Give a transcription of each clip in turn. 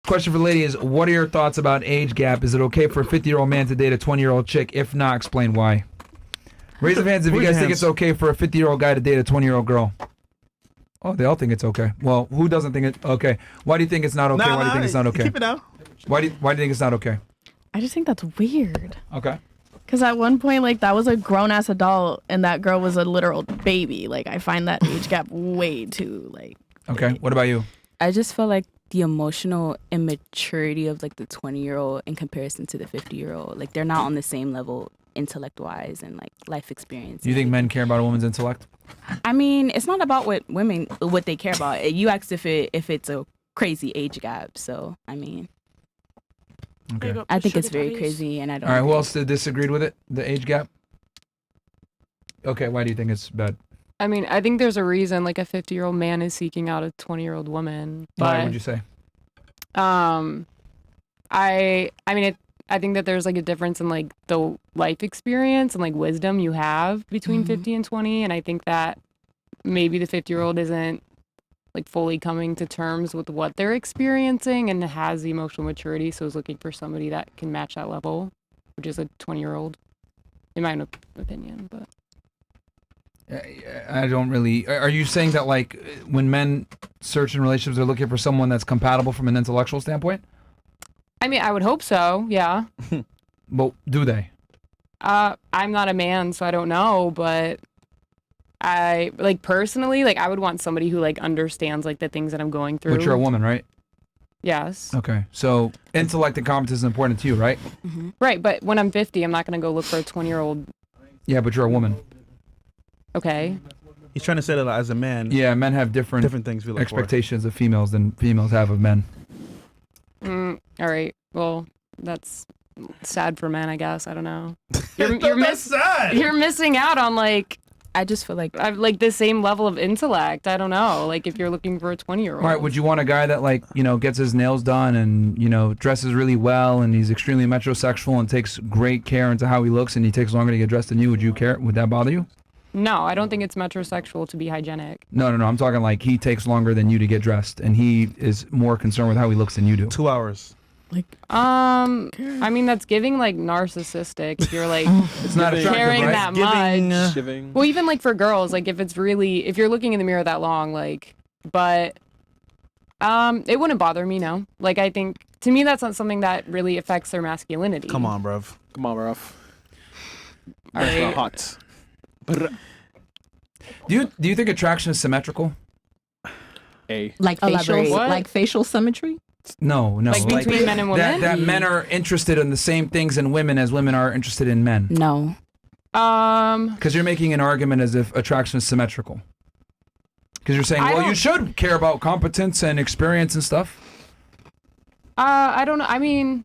Question for the lady is, what are your thoughts about age gap? Is it okay for a 50-year-old man to date a 20-year-old chick? If not, explain why. Raise your hands if you guys think it's okay for a 50-year-old guy to date a 20-year-old girl. Oh, they all think it's okay. Well, who doesn't think it's okay? Why do you think it's not okay? Why do you think it's not okay? Keep it down. Why do you think it's not okay? I just think that's weird. Okay. Because at one point, like, that was a grown-ass adult, and that girl was a literal baby. Like, I find that age gap way too, like... Okay, what about you? I just feel like the emotional immaturity of, like, the 20-year-old in comparison to the 50-year-old. Like, they're not on the same level intellect-wise and, like, life experience. Do you think men care about a woman's intellect? I mean, it's not about what they care about. You asked if it's a crazy age gap, so, I mean... Okay. I think it's very crazy, and I don't... All right, who else disagreed with it, the age gap? Okay, why do you think it's bad? I mean, I think there's a reason, like, a 50-year-old man is seeking out a 20-year-old woman. Why would you say? I think that there's, like, a difference in, like, the life experience and, like, wisdom you have between 50 and 20, and I think that maybe the 50-year-old isn't, like, fully coming to terms with what they're experiencing and has the emotional maturity, so is looking for somebody that can match that level, which is a 20-year-old, in my own opinion. But I don't really... Are you saying that, like, when men search in relationships, they're looking for someone that's compatible from an intellectual standpoint? I mean, I would hope so, yeah. But do they? I'm not a man, so I don't know, but... I, like, personally, like, I would want somebody who, like, understands, like, the things that I'm going through. But you're a woman, right? Yes. Okay. So intellect and competence is important to you, right? Mm-hmm. Right, but when I'm 50, I'm not going to go look for a 20-year-old. Yeah, but you're a woman. Okay. He's trying to say that as a man. Yeah, men have different things we look expectations of females than females have of men. All right. Well, that's sad for men, I guess. I don't know. Sad. You're missing out on, like... I just feel like the same level of intellect. I don't know. Like, if you're looking for a 20-year-old. All right, would you want a guy that, like, you know, gets his nails done and, you know, dresses really well and he's extremely metrosexual and takes great care into how he looks and he takes longer to get dressed than you? Would you care? Would that bother you? No, I don't think it's metrosexual to be hygienic. No. I'm talking like he takes longer than you to get dressed and he is more concerned with how he looks than you do. 2 hours. Like, I mean, that's giving, like, narcissistic. If you're, like, it's not caring right? that much. Well, even, like, for girls, like, if you're looking in the mirror that long, like, but it wouldn't bother me, no. Like, I think, to me, that's not something that really affects their masculinity. Come on, bruv. All right. Hot. Do you think attraction is symmetrical? like facial symmetry? No. Like between men and women? That men are interested in the same things in women as women are interested in men. No. Because you're making an argument as if attraction is symmetrical. Because you're saying, well, you should care about competence and experience and stuff. I don't know. I mean,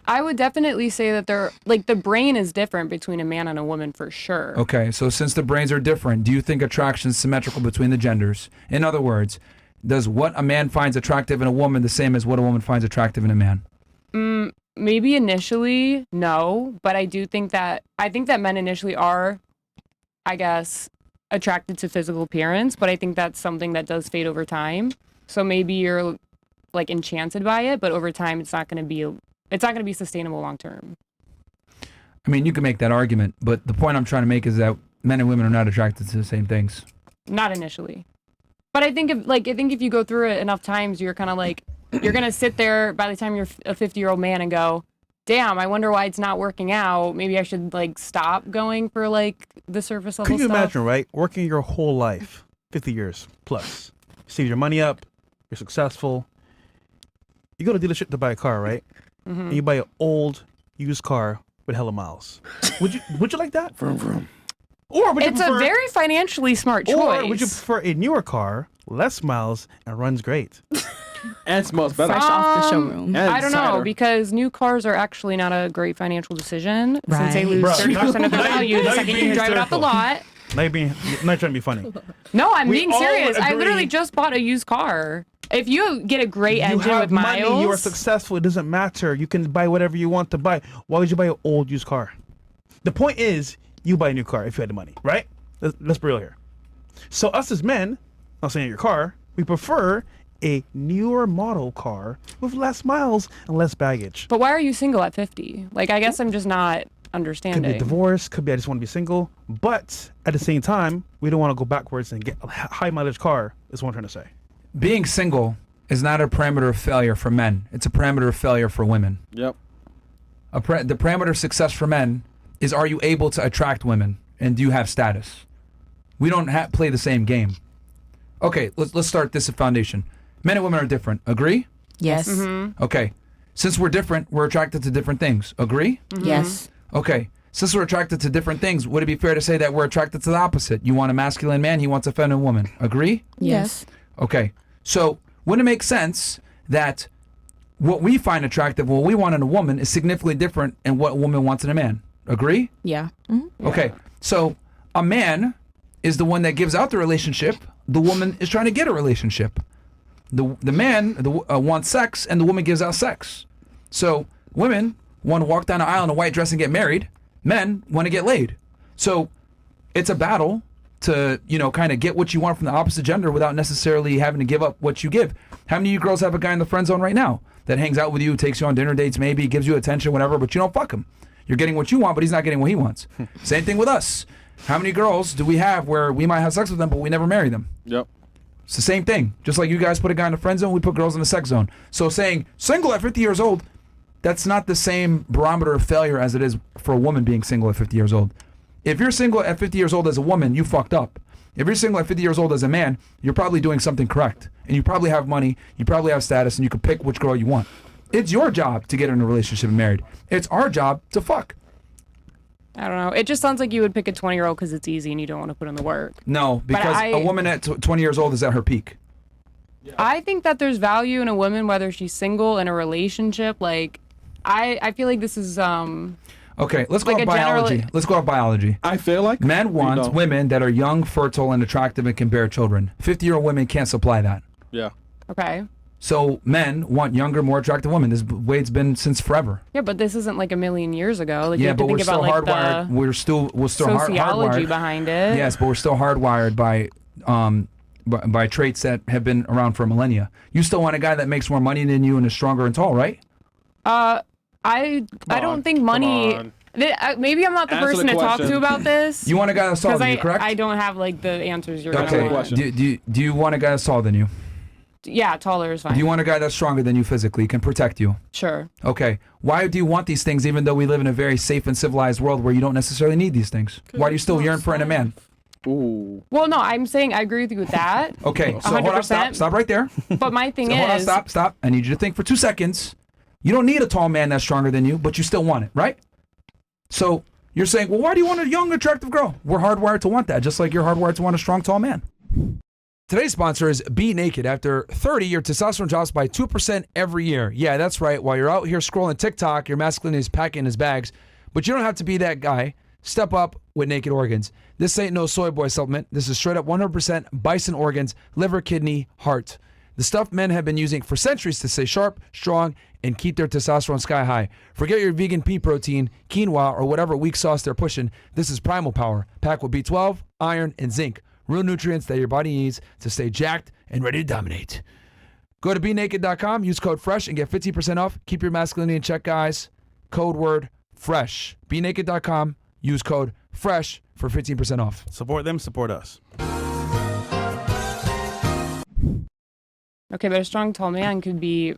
I would definitely say that the brain is different between a man and a woman for sure. Okay, so since the brains are different, do you think attraction is symmetrical between the genders? In other words, does what a man finds attractive in a woman the same as what a woman finds attractive in a man? Maybe initially, no, but I think that men initially are, I guess, attracted to physical appearance, but I think that's something that does fade over time. So maybe you're, like, enchanted by it, but over time it's not going to be sustainable long term. I mean, you can make that argument, but the point I'm trying to make is that men and women are not attracted to the same things. Not initially. But I think if you go through it enough times, you're kind of like, you're going to sit there by the time you're a 50-year-old man and go, damn, I wonder why it's not working out. Maybe I should, like, stop going for, like, the surface level stuff. Can you imagine, right? Working your whole life, 50 years plus. You save your money up, you're successful. You go to dealership to buy a car, right? Mm-hmm. And you buy an old used car with hella miles. Would you like that? Vroom, vroom. Or would you it's a very financially smart choice. Or would you prefer a newer car, less miles, and runs great? And smells better. Fresh off the showroom. I don't know, because new cars are actually not a great financial decision since they lose Bro, 30% of their value the second you drive it off the lot. Now you're not trying to be funny. No, I'm being serious. I literally just bought a used car. If you get a great engine with miles, money, you are successful. It doesn't matter. You can buy whatever you want to buy. Why would you buy an old used car? The point is, you buy a new car if you had the money, right? Let's be real here. So us as men, not saying your car, we prefer a newer model car with less miles and less baggage. But why are you single at 50? Like, I guess I'm just not understanding. Could be a divorce, could be I just want to be single. But at the same time, we don't want to go backwards and get a high mileage car, is what I'm trying to say. Being single is not a parameter of failure for men. It's a parameter of failure for women. Yep. The parameter of success for men is, are you able to attract women, and do you have status? We don't play the same game. Okay, let's start this at foundation. Men and women are different. Agree? Yes. Okay. Since we're different, we're attracted to different things. Agree? Yes. Okay. Since we're attracted to different things, would it be fair to say that we're attracted to the opposite? You want a masculine man, he wants a feminine woman. Agree? Yes. Okay. So wouldn't it make sense that what we find attractive, what we want in a woman, is significantly different than what a woman wants in a man? Agree? Yeah. Okay. So a man is the one that gives out the relationship. The woman is trying to get a relationship. The man wants sex, and the woman gives out sex. So women want to walk down an aisle in a white dress and get married. Men want to get laid. So it's a battle to, kind of get what you want from the opposite gender without necessarily having to give up what you give. How many of you girls have a guy in the friend zone right now that hangs out with you, takes you on dinner dates, maybe gives you attention, whatever, but you don't fuck him? You're getting what you want, but he's not getting what he wants. Same thing with us. How many girls do we have where we might have sex with them, but we never marry them? Yep. It's the same thing. Just like you guys put a guy in the friend zone, we put girls in the sex zone. So saying single at 50 years old, that's not the same barometer of failure as it is for a woman being single at 50 years old. If you're single at 50 years old as a woman, you fucked up. If you're single at 50 years old as a man, you're probably doing something correct. And you probably have money, you probably have status, and you can pick which girl you want. It's your job to get in a relationship and married. It's our job to fuck. I don't know. It just sounds like you would pick a 20-year-old because it's easy and you don't want to put in the work. No, because a woman at 20 years old is at her peak. I think that there's value in a woman, whether she's single, in a relationship. Like, I feel like this is Okay, let's go like off biology. Let's go off biology. I feel like Men want women that are young, fertile, and attractive and can bear children. 50-year-old women can't supply that. Yeah. okay. So men want younger, more attractive women. This is the way it's been since forever. Yeah, but this isn't like a million years ago. Like, you Yeah, have to but we're think still about like hardwired. the We're still sociology hardwired. behind it. Yes, but we're still hardwired by traits that have been around for millennia. You still want a guy that makes more money than you and is stronger and tall, right? I don't think money. on. Maybe I'm not the Answer person the to talk question. to about this. You want a guy that's taller Because than you, correct? I don't have like the answers you're Answer the gonna Okay. question. Do you want a guy that's taller than you? Yeah, taller is fine. Do you want a guy that's stronger than you physically, can protect you? Sure. Okay. Why do you want these things even though we live in a very safe and civilized world where you don't necessarily need these things? Why do you still yearn for in a man? Ooh. Well, no, I'm saying I agree with you with that. Okay, so hold on, 100%. stop right there. But my thing So hold on, is, stop. I need you to think for 2 seconds. You don't need a tall man that's stronger than you, but you still want it, right? So you're saying, well, why do you want a young, attractive girl? We're hardwired to want that, just like you're hardwired to want a strong, tall man. Today's sponsor is Be Naked. After 30, your testosterone drops by 2% every year. Yeah, that's right. While you're out here scrolling TikTok, your masculinity is packing his bags. But you don't have to be that guy. Step up with Naked Organs. This ain't no soy boy supplement. This is straight up 100% bison organs, liver, kidney, heart. The stuff men have been using for centuries to stay sharp, strong, and keep their testosterone sky high. Forget your vegan pea protein, quinoa, or whatever weak sauce they're pushing. This is Primal Power, packed with B12, iron, and zinc. Real nutrients that your body needs to stay jacked and ready to dominate. Go to BeNaked.com, use code FRESH, and get 15% off. Keep your masculinity in check, guys. Code word FRESH. BeNaked.com, use code FRESH for 15% off. Support them, support us. okay, but a strong, tall man could be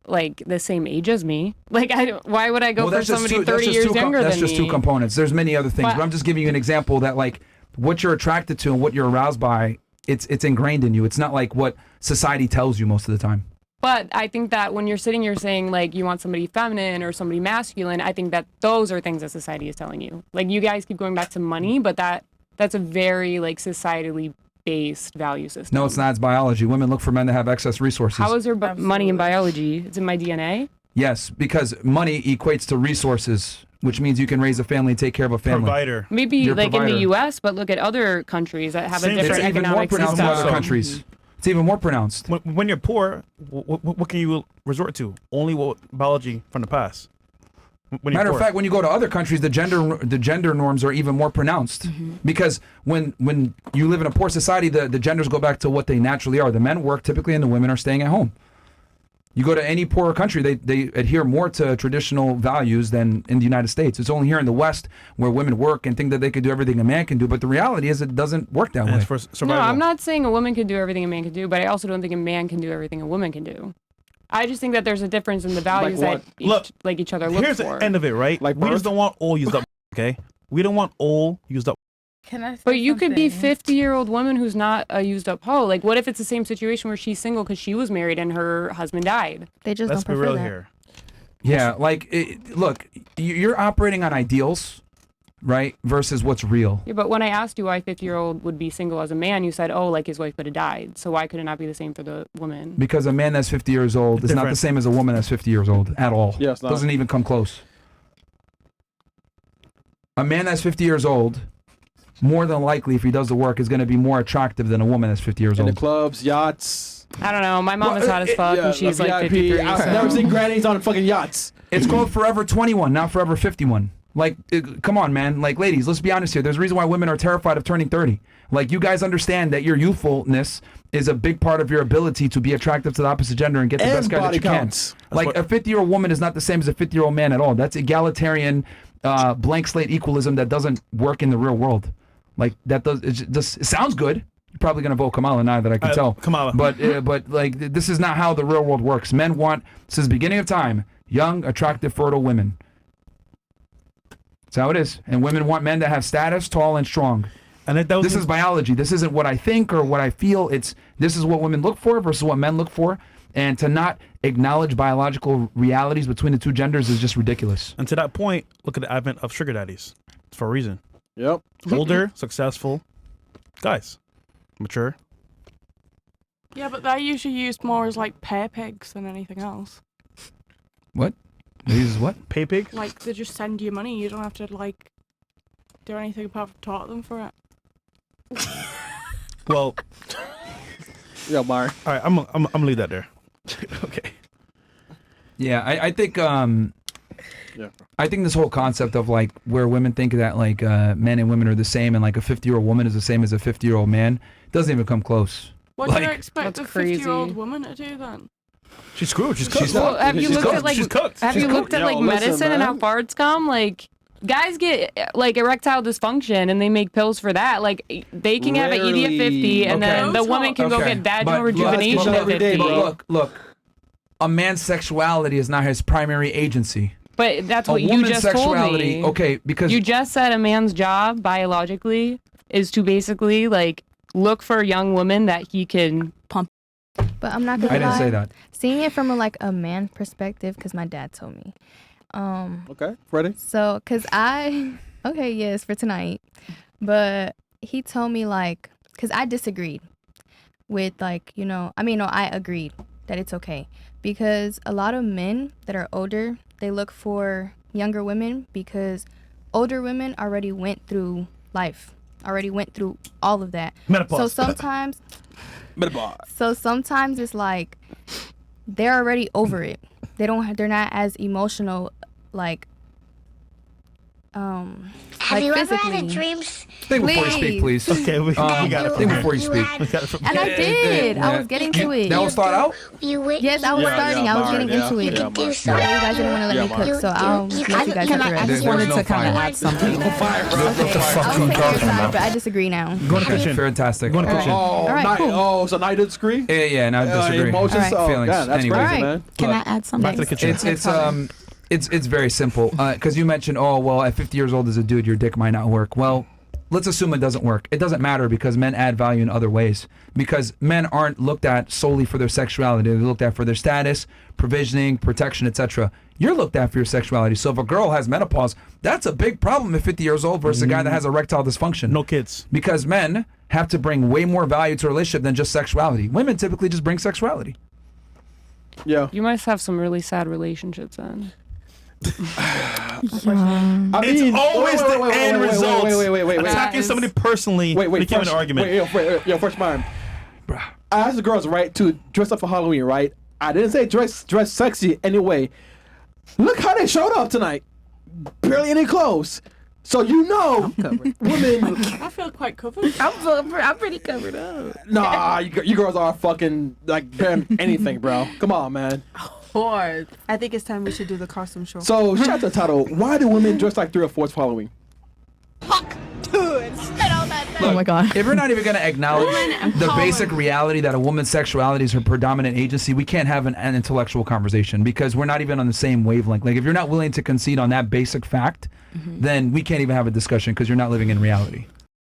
like the same age as me. Like, why would I go for somebody 30 years younger than me? That's just two components. There's many other things, But- but I'm just giving you an example that, like, what you're attracted to and what you're aroused by, it's ingrained in you. It's not like what society tells you most of the time. But I think that when you're sitting here saying like you want somebody feminine or somebody masculine, I think that those are things that society is telling you. Like, you guys keep going back to money, but that's a very like societally based value system. No, it's not. It's biology. Women look for men that have excess resources. How is there money in biology? It's in my DNA. Yes, because money equates to resources, which means you can raise a family and take care of a family. Provider. Maybe You're a like in provider. the U.S., but look at other countries that have a Same- It's different even more economic pronounced in system. other countries. It's even more pronounced. When you're poor, what can you resort to? Only what biology from the past. When you're Matter of poor. fact, when you go to other countries, the gender norms are even more pronounced. Because when you live in a poor society, the genders go back to what they naturally are. The men work typically, and the women are staying at home. You go to any poorer country, they adhere more to traditional values than in the United States. It's only here in the West where women work and think that they could do everything a man can do. But the reality is, it doesn't work that And way. it's for survival. No, I'm not saying a woman can do everything a man can do, but I also don't think a man can do everything a woman can do. I just think that there's a difference in the values Like that each other look Here's for. the end of it, right? Like we just birth? don't want all used up. Okay, we don't want all used up. Can I? Say But you could be something? 50-year-old woman who's not a used up hoe. Like, what if it's the same situation where she's single because she was married and her husband died? They just Let's don't be prefer real that. here. Yeah, like, look, you're operating on ideals, right, versus what's real. Yeah, but when I asked you why a 50-year-old would be single as a man, you said, oh, like his wife would have died. So why could it not be the same for the woman? Because a man that's 50 years old is not the Different. same as a woman that's 50 years old at all. Yeah, it's not. Doesn't even come close. A man that's 50 years old, more than likely, if he does the work, is going to be more attractive than a woman that's 50 years In the old. clubs, yachts. I don't know. My mom Well, is hot as fuck, and she's like VIP. 53. I've so- never seen grannies on fucking yachts. It's called Forever 21, not Forever 51. Like, come on, man. Like, ladies, let's be honest here. There's a reason why women are terrified of turning 30. Like, you guys understand that your youthfulness is a big part of your ability to be attractive to the opposite gender and get the And best guy that body you can. counts. Like, what- a 50-year-old woman is not the same as a 50-year-old man at all. That's egalitarian, blank slate equalism that doesn't work in the real world. Like, that does, it sounds good. You're probably going to vote Kamala now that I can tell. Kamala. But like, this is not how the real world works. Men want, since the beginning of time, young, attractive, fertile women. That's how it is. And women want men that have status, tall, and strong. And that was This is biology. This isn't what I think or what I feel. This is what women look for versus what men look for. And to not acknowledge biological realities between the two genders is just ridiculous. and to that point, look at the advent of sugar daddies. It's for a reason. Yep. Older, successful guys, mature. Yeah, but they're usually used more as like pay pigs than anything else. What? These what? Pay pigs. Like they just send you money. You don't have to like do anything apart from talk to them for it. Well, Yo, Myron. all right. I'm gonna leave that there. Okay. Yeah, I think Yeah. I think this whole concept of like where women think that like men and women are the same and like a 50-year-old woman is the same as a 50-year-old man doesn't even come close. What do you Like, expect a that's crazy. 50-year-old woman to do then? She's screwed. She's She's cooked. Well, have you She's looked cooked. at like She's cooked. have She's you cooked. looked at Yo, like listen, medicine and how man. far it's come? Like guys get like erectile dysfunction and they make pills for that. Like they can have an ED at 50 and Okay. then the Botox. woman can go Okay, get but vaginal look- rejuvenation look, at 50. every day, bro. Look, a man's sexuality is not his primary agency. But that's A what you woman's just told sexuality, me. okay, because You just said a man's job biologically is to basically like look for a young woman that he can pump. But I'm not gonna I didn't lie. say that. Seeing it from a man perspective, because my dad told me. Okay, Freddie. So, okay, yes, for tonight. But he told me because I disagreed with I agreed that it's okay. Because a lot of men that are older, they look for younger women because older women already went through life, already went through all of that. Menopause. So sometimes it's like they're already over it. They're not as emotional Have you ever had a physically. dream? think before you speak, please. Okay, we got it. think before you speak. And I did. I was getting to it. That will start out? Yes, I was starting. I was getting into it. do But so. you guys didn't want to let me cook, so I'll let you guys have the I rest. just wanted to kind of add something. Okay, I'll take your side, but I disagree now. Go in the kitchen. Fantastic. Go in the All right. kitchen. All right, cool. Oh, so now you disagree? Yeah, no, I disagree. Emotions. All right. Oh, Feelings. God, that's Anyway. crazy, All right. man. Can Look, I add something? Back to the kitchen. It's very simple because you mentioned, oh well, at 50 years old as a dude, your dick might not work. Well, let's assume it doesn't work. It doesn't matter because men add value in other ways. Because men aren't looked at solely for their sexuality; they're looked at for their status, provisioning, protection, etc. You're looked at for your sexuality. So if a girl has menopause, that's a big problem at 50 years old versus a guy that has erectile dysfunction. No kids. Because men have to bring way more value to a relationship than just sexuality. Women typically just bring sexuality. Yeah. You must have some really sad relationships then. I It's mean, always the end result. Wait. Attacking Guys. somebody personally became an argument. Yo, first mind. I asked the girls, right, to dress up for Halloween, right? I didn't say dress sexy anyway. Look how they showed up tonight. barely any clothes. So you know, women. I feel quite covered. I'm pretty covered up. Nah, you girls are fucking like barely anything, bro. Come on, man. I think it's time we should do the costume show. So shout out to the title. Why do women dress like 3 or 4's Halloween? Oh my god. If we're not even going to acknowledge the basic reality that a woman's sexuality is her predominant agency, we can't have an intellectual conversation because we're not even on the same wavelength. Like if you're not willing to concede on that basic fact, then we can't even have a discussion because you're not living in reality.